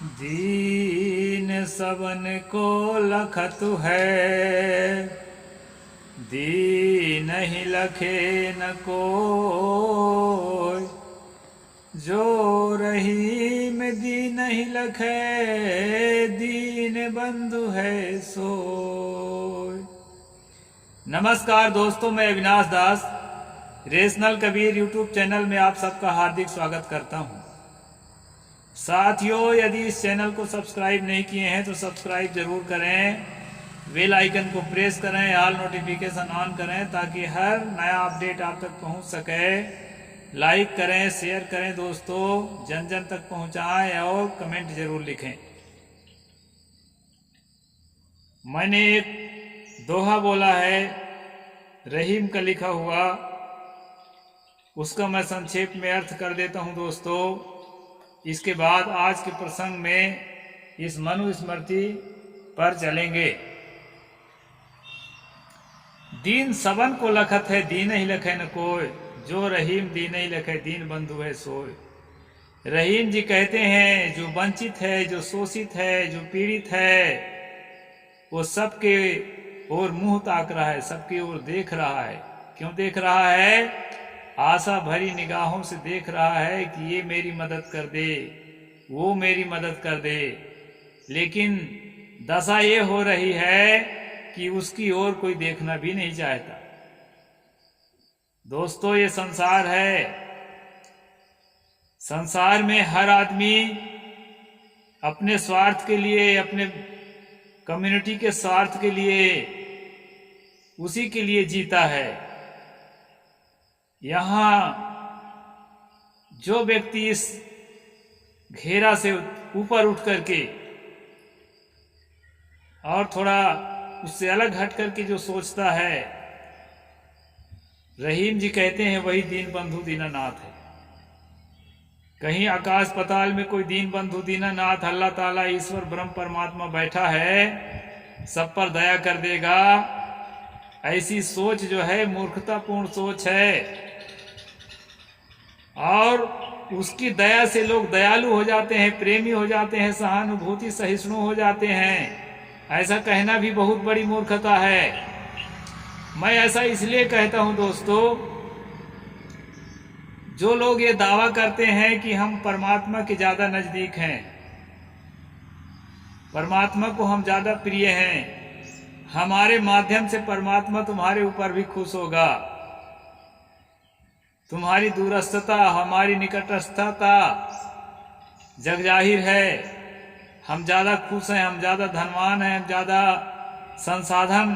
दीन सबन को लखतु है, दीन ही लखे न कोय। जो रहीम दीन ही लखे, दीन बंधु है सोय। नमस्कार दोस्तों, मैं अविनाश दास रेशनल कबीर यूट्यूब चैनल में आप सबका हार्दिक स्वागत करता हूं। साथियों, यदि इस चैनल को सब्सक्राइब नहीं किए हैं तो सब्सक्राइब जरूर करें, बेल आइकन को प्रेस करें, ऑल नोटिफिकेशन ऑन करें ताकि हर नया अपडेट आप तक पहुंच सके। लाइक करें, शेयर करें दोस्तों, जन जन तक पहुंचाएं और कमेंट जरूर लिखें। मैंने एक दोहा बोला है रहीम का लिखा हुआ, उसका मैं संक्षेप में अर्थ कर देता हूं दोस्तों। इसके बाद आज के प्रसंग में इस मनु स्मृति पर चलेंगे। दीन सबन को लखत है, दीन ही लखे न कोय। जो रहीम दीन ही लखे, दीन बंधु है सोय। रहीम जी कहते हैं जो वंचित है, जो शोषित है, जो पीड़ित है, वो सबके ओर मुंह ताक रहा है, सबकी ओर देख रहा है। क्यों देख रहा है? आशा भरी निगाहों से देख रहा है कि ये मेरी मदद कर दे, वो मेरी मदद कर दे। लेकिन दशा ये हो रही है कि उसकी ओर कोई देखना भी नहीं चाहता। दोस्तों, ये संसार है। संसार में हर आदमी अपने स्वार्थ के लिए, अपने कम्युनिटी के स्वार्थ के लिए, उसी के लिए जीता है। यहाँ जो व्यक्ति इस घेरा से ऊपर उठ करके और थोड़ा उससे अलग हट करके जो सोचता है, रहीम जी कहते हैं वही दीन बंधु दीनानाथ है। कहीं आकाश पाताल में कोई दीन बंधु दीनानाथ अल्लाह ताला ईश्वर ब्रह्म परमात्मा बैठा है, सब पर दया कर देगा। ऐसी सोच जो है मूर्खतापूर्ण सोच है, और उसकी दया से लोग दयालु हो जाते हैं, प्रेमी हो जाते हैं, सहानुभूति सहिष्णु हो जाते हैं। ऐसा कहना भी बहुत बड़ी मूर्खता है। मैं ऐसा इसलिए कहता हूं दोस्तों, जो लोग ये दावा करते हैं कि हम परमात्मा के ज्यादा नजदीक हैं, परमात्मा को हम ज्यादा प्रिय हैं, हमारे माध्यम से परमात्मा तुम्हारे ऊपर भी खुश होगा, तुम्हारी दूरस्थता हमारी निकटस्थता जग जाहिर है, हम ज्यादा खुश हैं, हम ज्यादा धनवान हैं, हम ज्यादा संसाधन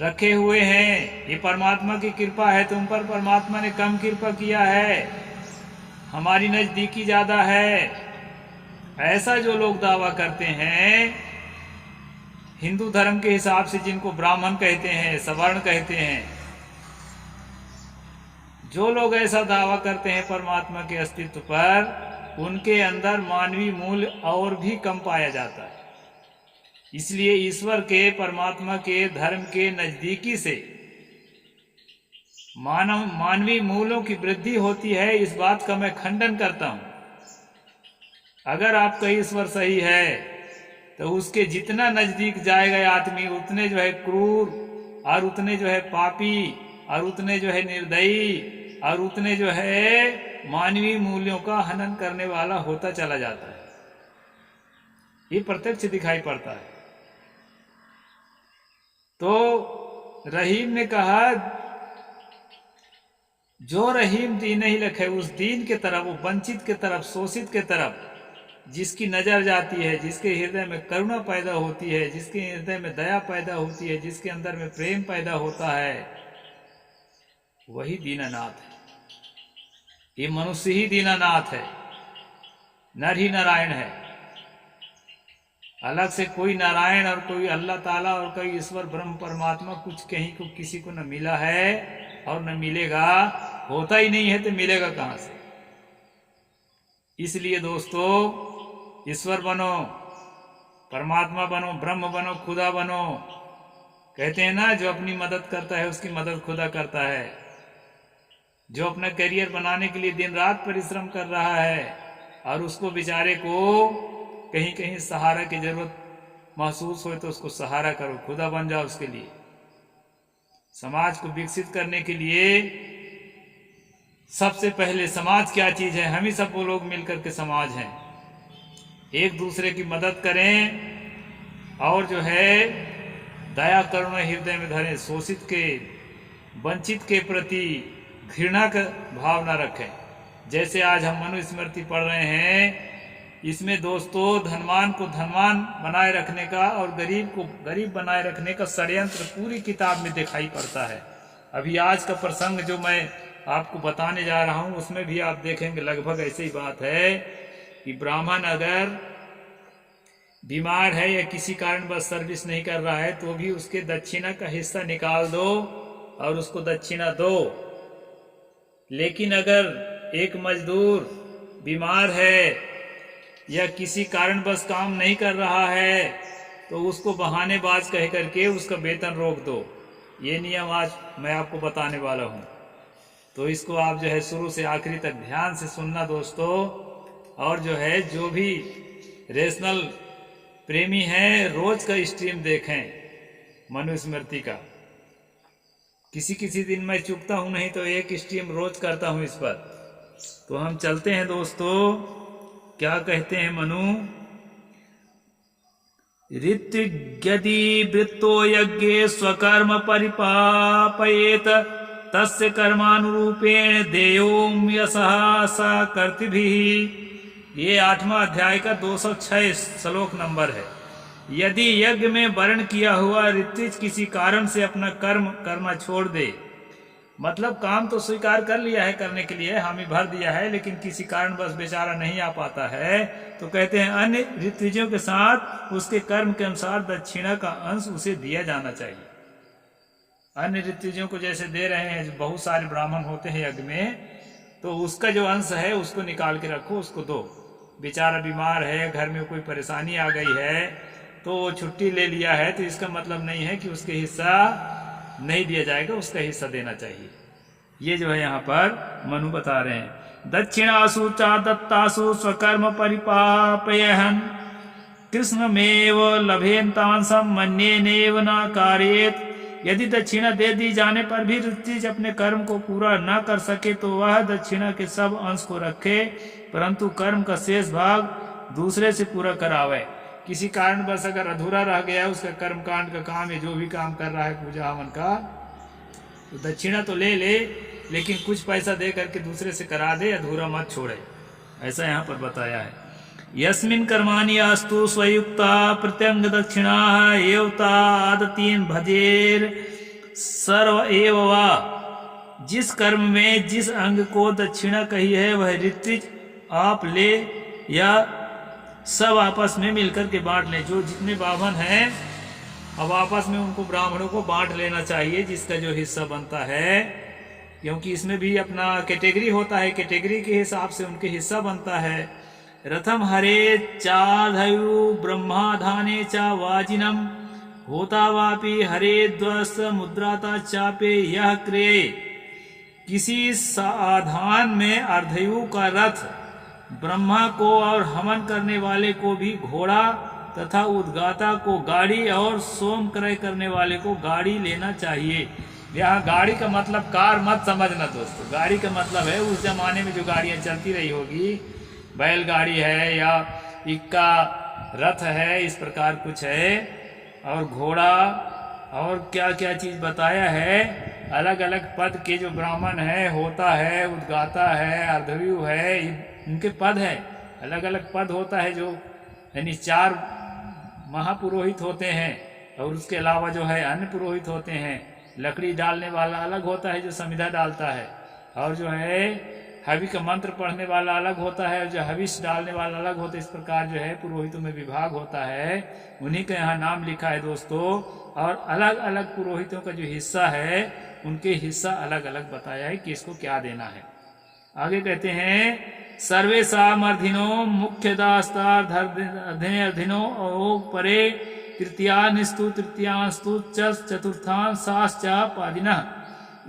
रखे हुए हैं, ये परमात्मा की कृपा है। तुम पर परमात्मा ने कम कृपा किया है, हमारी नजदीकी ज्यादा है। ऐसा जो लोग दावा करते हैं, हिंदू धर्म के हिसाब से जिनको ब्राह्मण कहते हैं, सवर्ण कहते हैं, जो लोग ऐसा दावा करते हैं परमात्मा के अस्तित्व पर, उनके अंदर मानवीय मूल्य और भी कम पाया जाता है। इसलिए ईश्वर के, परमात्मा के, धर्म के नजदीकी से मानवीय मूल्यों की वृद्धि होती है, इस बात का मैं खंडन करता हूं। अगर आपका ईश्वर सही है तो उसके जितना नजदीक जाएगा आदमी, उतने जो है क्रूर, और उतने जो है पापी, और उतने जो है निर्दयी, और उतने जो है मानवीय मूल्यों का हनन करने वाला होता चला जाता है। ये प्रत्यक्ष दिखाई पड़ता है। तो रहीम ने कहा जो रहीम दीन ही लखे, उस दीन के तरफ, वो वंचित के तरफ, शोषित के तरफ जिसकी नजर जाती है, जिसके हृदय में करुणा पैदा होती है, जिसके हृदय में दया पैदा होती है, जिसके अंदर में प्रेम पैदा होता है, वही दीनानाथ है। ये मनुष्य ही दीनानाथ है, नर ही नारायण है। अलग से कोई नारायण और कोई अल्लाह ताला और कोई ईश्वर ब्रह्म परमात्मा कुछ कहीं को किसी को न मिला है और न मिलेगा। होता ही नहीं है तो मिलेगा कहां से? इसलिए दोस्तों, ईश्वर बनो, परमात्मा बनो, ब्रह्म बनो, खुदा बनो। कहते हैं ना, जो अपनी मदद करता है उसकी मदद खुदा करता है। जो अपना करियर बनाने के लिए दिन रात परिश्रम कर रहा है, और उसको बेचारे को कहीं कहीं सहारा की जरूरत महसूस हो तो उसको सहारा करो, खुदा बन जाओ उसके लिए। समाज को विकसित करने के लिए सबसे पहले समाज क्या चीज है? हम ही सब वो लोग मिलकर के समाज हैं। एक दूसरे की मदद करें और जो है दया करुणा हृदय में धरें, शोषित के वंचित के प्रति घृणा का भाव न रखें। जैसे आज हम मनुस्मृति पढ़ रहे हैं, इसमें दोस्तों धनवान को धनवान बनाए रखने का और गरीब को गरीब बनाए रखने का षड्यंत्र पूरी किताब में दिखाई पड़ता है। अभी आज का प्रसंग जो मैं आपको बताने जा रहा हूं उसमें भी आप देखेंगे लगभग ऐसी ही बात है कि ब्राह्मण अगर बीमार है या किसी कारण बस सर्विस नहीं कर रहा है तो भी उसके दक्षिणा का हिस्सा निकाल दो और उसको दक्षिणा दो। लेकिन अगर एक मजदूर बीमार है या किसी कारण बस काम नहीं कर रहा है तो उसको बहानेबाज कह करके उसका वेतन रोक दो। ये नियम आज मैं आपको बताने वाला हूँ, तो इसको आप जो है शुरू से आखिरी तक ध्यान से सुनना दोस्तों। और जो है जो भी रेशनल प्रेमी हैं रोज का स्ट्रीम देखें मनुस्मृति का। किसी किसी दिन मैं चुकता हूं, नहीं तो एक स्ट्रीम रोज करता हूं इस पर। तो हम चलते हैं दोस्तों, क्या कहते हैं मनु? ऋत्विग्यदि वृत्तो यज्ञे स्वकर्म परिपापयेत तस्य कर्मानुरूपेण देयोम यशः स कर्तृभिः। ये 8वां अध्याय का 206 श्लोक नंबर है। यदि यज्ञ में वर्ण किया हुआ ऋत्विज किसी कारण से अपना कर्म करना छोड़ दे, मतलब काम तो स्वीकार कर लिया है करने के लिए, हामी भर दिया है, लेकिन किसी कारण बस बेचारा नहीं आ पाता है, तो कहते हैं अन्य ऋत्विजों के साथ उसके कर्म के अनुसार दक्षिणा का अंश उसे दिया जाना चाहिए। अन्य ऋत्विजों को जैसे दे रहे हैं, बहुत सारे ब्राह्मण होते हैं यज्ञ में, तो उसका जो अंश है उसको निकाल के रखो, उसको दो। बेचारा बीमार है, घर में कोई परेशानी आ गई है तो वो छुट्टी ले लिया है, तो इसका मतलब नहीं है कि उसके हिस्सा नहीं दिया जाएगा, उसका हिस्सा देना चाहिए। ये जो है यहाँ पर मनु बता रहे हैं। दक्षिणासु च दत्तासु स्वकर्म परिपापयहन् कृष्णमेव लभेन्तांसं मन्येनेव न कारयेत्। यदि दक्षिणा दे दी जाने पर भी ऋत्विज अपने कर्म को पूरा न कर सके तो वह दक्षिणा के सब अंश को रखे, परंतु कर्म का शेष भाग दूसरे से पूरा करावे। किसी कारण बस अगर अधूरा रह गया उसका कर्म कांड का काम है, जो भी काम कर रहा है पूजा हवन का, तो दक्षिणा तो ले ले, लेकिन कुछ पैसा दे करके दूसरे से करा दे, अधूरा मत छोड़े। ऐसा यहाँ पर बताया है। यस्मिन् कर्माणि अस्तु स्वयुक्ता प्रत्यंग दक्षिणा एवता आदतीन भजेर सर्व एव वा। जिस कर्म में जिस अंग को दक्षिणा कही है वह ऋत्विज आप ले या सब आपस में मिलकर के बांट लें। जो जितने ब्राह्मण हैं अब आपस में उनको ब्राह्मणों को बांट लेना चाहिए जिसका जो हिस्सा बनता है, क्योंकि इसमें भी अपना कैटेगरी होता है, कैटेगरी के हिसाब से उनके हिस्सा बनता है। रथम हरे चाधयु ब्रह्माधाने चा वाजिनम होता वापि हरे द्वस मुद्राता चापे यह क्रे। किसी साधान में अर्धयु का रथ ब्रह्मा को और हवन करने वाले को भी घोड़ा तथा उद्गाता को गाड़ी और सोम क्रय करने वाले को गाड़ी लेना चाहिए। यहाँ गाड़ी का मतलब कार मत समझना दोस्तों, गाड़ी का मतलब है उस जमाने में जो गाड़ियां चलती रही होगी, बैलगाड़ी है या इक्का रथ है, इस प्रकार कुछ है, और घोड़ा और क्या क्या चीज बताया है। अलग अलग पद के जो ब्राह्मण है, होता है, उद्गाता है, अर्धव्यू है, इनके पद है, अलग अलग पद होता है। जो यानी 4 महापुरोहित होते हैं और उसके अलावा जो है अन्य पुरोहित होते हैं। लकड़ी डालने वाला अलग होता है जो समिधा डालता है, और जो है हवि का मंत्र पढ़ने वाला अलग होता है, और जो हविष डालने वाला अलग होता है। इस प्रकार जो है पुरोहितों में विभाग होता है, उन्हीं का यहाँ नाम लिखा है दोस्तों। और अलग अलग पुरोहितों का जो हिस्सा है उनके हिस्सा अलग अलग बताया है कि इसको क्या देना है। आगे कहते हैं सर्वेषाम् अर्धिनो मुख्य दास्तार्धिनो परे तृतीयानिस्तु तृतीयांस्तु चतुर्थांशाश्च पादिनः।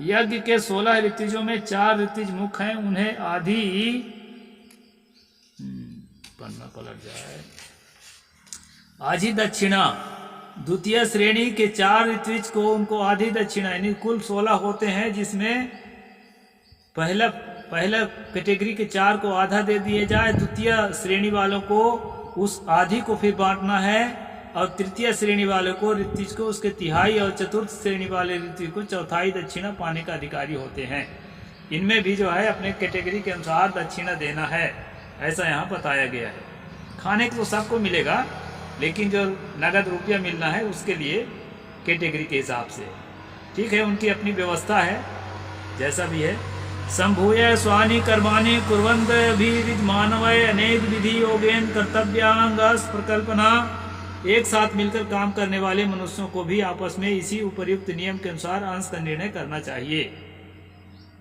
यज्ञ के 16 ऋत्विजों में 4 ऋत्विज मुख्य हैं, उन्हें आधी पन्ना पलट जाए। आधी दक्षिणा, द्वितीय श्रेणी के 4 ऋत्विज को उनको आधी दक्षिणा, यानी कुल 16 होते हैं, जिसमें पहला कैटेगरी के 4 को आधा दे दिया जाए, द्वितीय श्रेणी वालों को उस आधी को फिर बांटना है, और तृतीय श्रेणी वालों को ऋत्विज को उसके तिहाई, और चतुर्थ श्रेणी वाले ऋत्विज को चौथाई दक्षिणा पाने का अधिकारी होते हैं। इनमें भी जो है अपने कैटेगरी के अनुसार दक्षिणा देना है, ऐसा यहाँ बताया गया है। खाने को तो सबको मिलेगा, लेकिन जो नगद रुपया मिलना है उसके लिए कैटेगरी के हिसाब से, ठीक है, उनकी अपनी व्यवस्था है, जैसा भी है। संभूय स्वानि कर्माणि कुर्वन्त अभिविद मानवय अनेक विधि योगेन कर्तव्यांगस प्रकल्पना। एक साथ मिलकर काम करने वाले मनुष्यों को भी आपस में इसी उपर्युक्त नियम के अनुसार अंश का निर्णय करना चाहिए।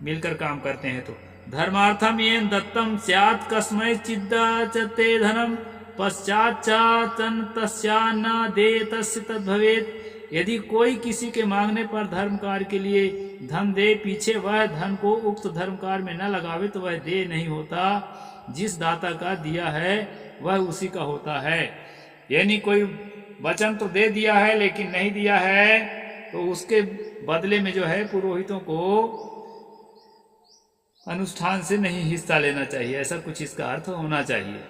मिलकर काम करते हैं तो धर्मार्थम येन दत्तम स्यात् कस्मै चिद्दाचते धनम पश्चाच्चाचन तस्यान्न देयतस्य तद्भवेत्। यदि कोई किसी के मांगने पर धर्म कार्य के लिए धन दे, पीछे वह धन को उक्त धर्म कार्य में न लगावे तो वह देय नहीं होता। जिस दाता का दिया है वह उसी का होता है। यानी कोई वचन तो दे दिया है लेकिन नहीं दिया है, तो उसके बदले में जो है पुरोहितों को अनुष्ठान से नहीं हिस्सा लेना चाहिए, ऐसा कुछ इसका अर्थ होना चाहिए।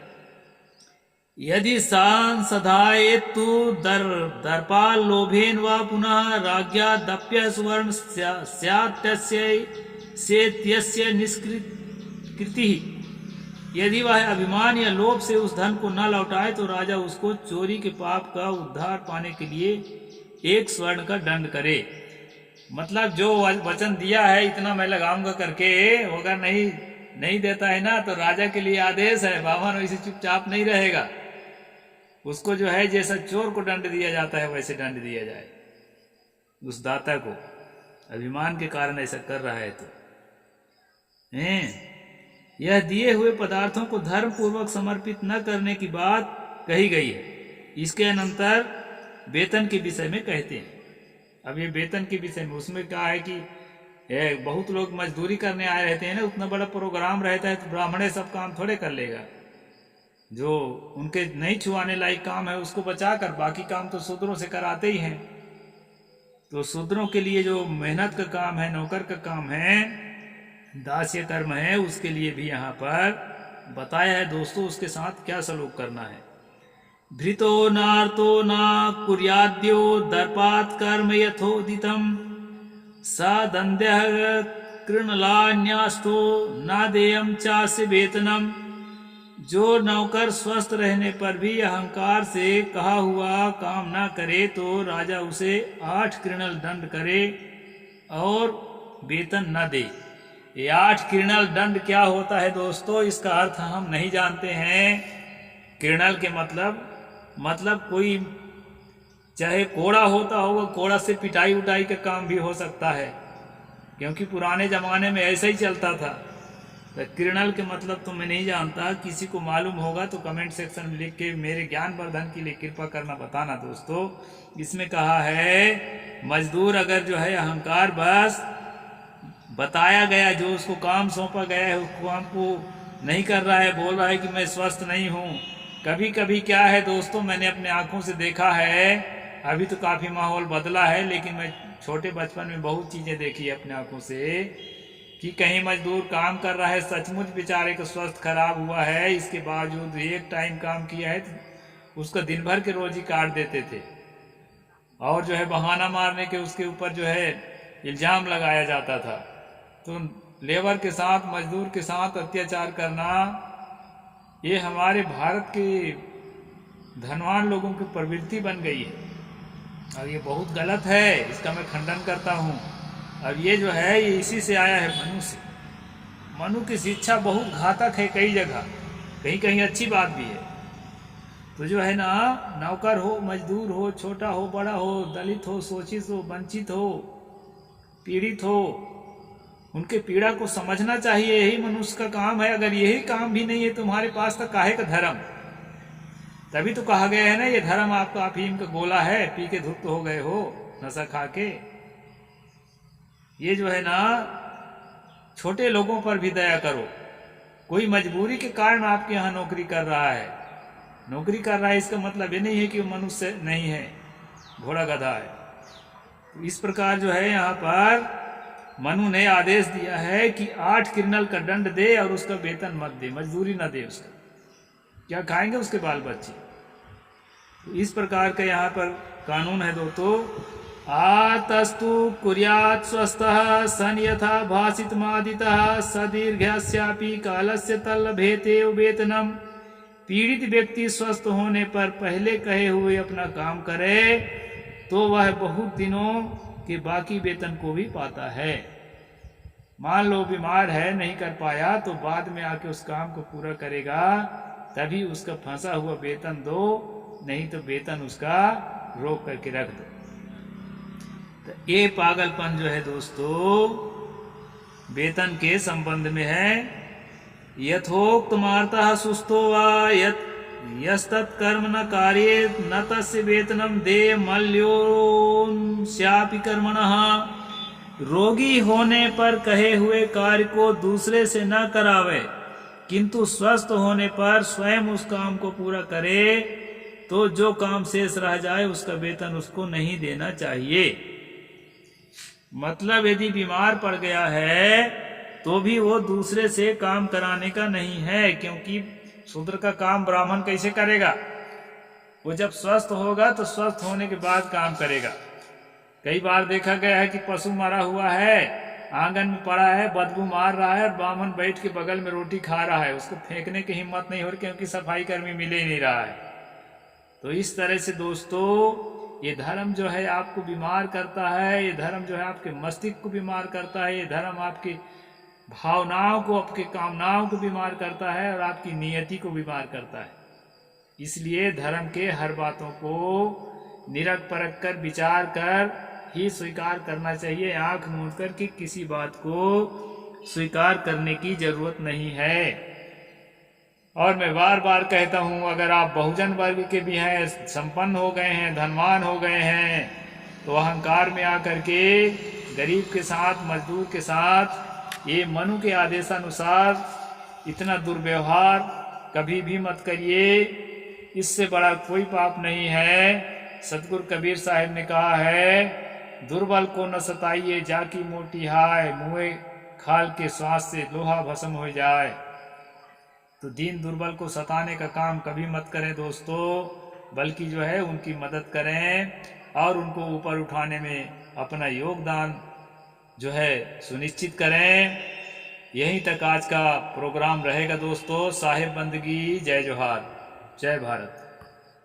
यदि सांसधाये तु दर्पाल लोभेन वा पुनः राज्ञा दप्य सुवर्ण स्यात्यस्य निष्कृति। यदि वह अभिमान या लोभ से उस धन को न लौटाए तो राजा उसको चोरी के पाप का उद्धार पाने के लिए 1 स्वर्ण का दंड करे। मतलब जो वचन दिया है इतना मैं लगाऊंगा करके, अगर नहीं देता है ना, तो राजा के लिए आदेश है, बावन वैसे चुपचाप नहीं रहेगा, उसको जो है जैसा चोर को दंड दिया जाता है वैसे दंड दिया जाए उस दाता को, अभिमान के कारण ऐसा कर रहा है तो। यह दिए हुए पदार्थों को धर्म पूर्वक समर्पित न करने की बात कही गई है। इसके अनंतर वेतन के विषय में कहते हैं। अब ये वेतन के विषय में उसमें क्या है कि बहुत लोग मजदूरी करने आए रहते हैं ना, उतना बड़ा प्रोग्राम रहता है तो ब्राह्मणे सब काम थोड़े कर लेगा। जो उनके नहीं छुआने लायक काम है उसको बचाकर बाकी काम तो शूद्रों से कराते ही हैं। तो शूद्रों के लिए जो मेहनत का काम है, नौकर का काम है, दास्य कर्म है, उसके लिए भी यहाँ पर बताया है दोस्तों उसके साथ क्या सलूक करना है। धृतो नार्तो न कुर्याद्यो दर्पात् कर्म यथोदितम सदंद्यः कृणलान्यास्तो न देयम चास्य वेतनम। जो नौकर स्वस्थ रहने पर भी अहंकार से कहा हुआ काम ना करे तो राजा उसे 8 कृणल दंड करे और वेतन न दे। ये 8 कृणल दंड क्या होता है दोस्तों, इसका अर्थ हम नहीं जानते हैं। कृणल के मतलब कोई चाहे कोड़ा होता होगा, कोड़ा से पिटाई उटाई का काम भी हो सकता है, क्योंकि पुराने जमाने में ऐसा ही चलता था। तो कृणल के मतलब तो मैं नहीं जानता, किसी को मालूम होगा तो कमेंट सेक्शन में लिख के मेरे ज्ञान वर्धन के लिए कृपा करना बताना दोस्तों। इसमें कहा है मजदूर अगर जो है अहंकार बस बताया गया जो उसको काम सौंपा गया है उस काम को नहीं कर रहा है, बोल रहा है कि मैं स्वस्थ नहीं हूँ। कभी कभी क्या है दोस्तों, मैंने अपने आंखों से देखा है, अभी तो काफ़ी माहौल बदला है, लेकिन मैं छोटे बचपन में बहुत चीज़ें देखी है अपने आंखों से कि कहीं मजदूर काम कर रहा है, सचमुच बेचारे का स्वास्थ्य खराब हुआ है, इसके बावजूद एक टाइम काम किया है तो उसका दिन भर के रोजी काट देते थे, और जो है बहाना मारने के उसके ऊपर जो है इल्ज़ाम लगाया जाता था। तो लेबर के साथ, मजदूर के साथ अत्याचार करना ये हमारे भारत के धनवान लोगों की प्रवृत्ति बन गई है और ये बहुत गलत है, इसका मैं खंडन करता हूँ। अब ये जो है ये इसी से आया है, मनु से। मनु की शिक्षा बहुत घातक है कई जगह, कहीं कहीं अच्छी बात भी है। तो जो है ना, नौकर हो, मजदूर हो, छोटा हो, बड़ा हो, दलित हो, शोषित हो, वंचित हो, पीड़ित हो, उनके पीड़ा को समझना चाहिए, यही मनुष्य का काम है। अगर यही काम भी नहीं है तुम्हारे पास तो काहे का धर्म। तभी तो कहा गया है ना, ये धर्म आपका अफीम का गोला है, पी के धुत हो गए हो नशा खा के। ये जो है ना, छोटे लोगों पर भी दया करो। कोई मजबूरी के कारण आपके यहाँ नौकरी कर रहा है, नौकरी कर रहा है इसका मतलब ये नहीं है कि वो मनुष्य नहीं है, घोड़ा गधा है। तो इस प्रकार जो है यहाँ पर मनु ने आदेश दिया है कि 8 किरनल का दंड दे और उसका वेतन मत दे, मजदूरी ना दे उसका, क्या खाएंगे उसके बाल बच्चे। तो इस प्रकार का यहाँ पर कानून है दोस्तों। आतस्तु कुर्यात् स्वस्थः सन यथा भाषितमादितः सदीर्घस्यापि कालस्य तल्लभेते वेतनम। पीड़ित व्यक्ति स्वस्थ होने पर पहले कहे हुए अपना काम करे तो वह बहुत दिनों के बाकी वेतन को भी पाता है। मान लो बीमार है, नहीं कर पाया, तो बाद में आके उस काम को पूरा करेगा, तभी उसका फंसा हुआ वेतन दो, नहीं तो वेतन उसका रोक करके रख दो। तो ये पागलपन जो है दोस्तों वेतन के संबंध में है। यथोक्त मार्ता सुस्थो वा यत यस्तत् कर्म न कार्ये न तस्य वेतनम दे मल्योश्यापि कर्मणः। रोगी होने पर कहे हुए कार्य को दूसरे से न करावे, किंतु स्वस्थ होने पर स्वयं उस काम को पूरा करे, तो जो काम शेष रह जाए उसका वेतन उसको नहीं देना चाहिए। मतलब यदि बीमार पड़ गया है तो भी वो दूसरे से काम कराने का नहीं है, क्योंकि शूद्र का काम ब्राह्मण कैसे करेगा? वो जब स्वस्थ होगा तो स्वस्थ होने के बाद काम करेगा। कई बार देखा गया है कि पशु मरा हुआ है, आंगन में पड़ा है, बदबू मार रहा है, और ब्राह्मण बैठ के बगल में रोटी खा रहा है, उसको फेंकने की हिम्मत नहीं हो रही क्योंकि सफाई कर्मी मिले ही नहीं रहा है। तो इस तरह से दोस्तों ये धर्म जो है आपको बीमार करता है, ये धर्म जो है आपके मस्तिष्क को बीमार करता है, ये धर्म आपकी भावनाओं को, आपकी कामनाओं को बीमार करता है और आपकी नियति को बीमार करता है। इसलिए धर्म के हर बातों को निरख परख कर विचार कर ही स्वीकार करना चाहिए। आंख मूंद कर कि किसी बात को स्वीकार करने की जरूरत नहीं है। और मैं बार बार कहता हूं, अगर आप बहुजन वर्ग के भी हैं, संपन्न हो गए हैं, धनवान हो गए हैं, तो अहंकार में आकर के गरीब के साथ, मजदूर के साथ ये मनु के आदेशानुसार इतना दुर्व्यवहार कभी भी मत करिए। इससे बड़ा कोई पाप नहीं है। सतगुरु कबीर साहब ने कहा है, दुर्बल को न सताइए जाकी मोटी हाय, मुँहे खाल के श्वास से लोहा भस्म हो जाए। तो दीन दुर्बल को सताने का काम कभी मत करें दोस्तों, बल्कि जो है उनकी मदद करें और उनको ऊपर उठाने में अपना योगदान जो है सुनिश्चित करें। यहीं तक आज का प्रोग्राम रहेगा दोस्तों। साहिब बंदगी, जय जोहार, जय भारत।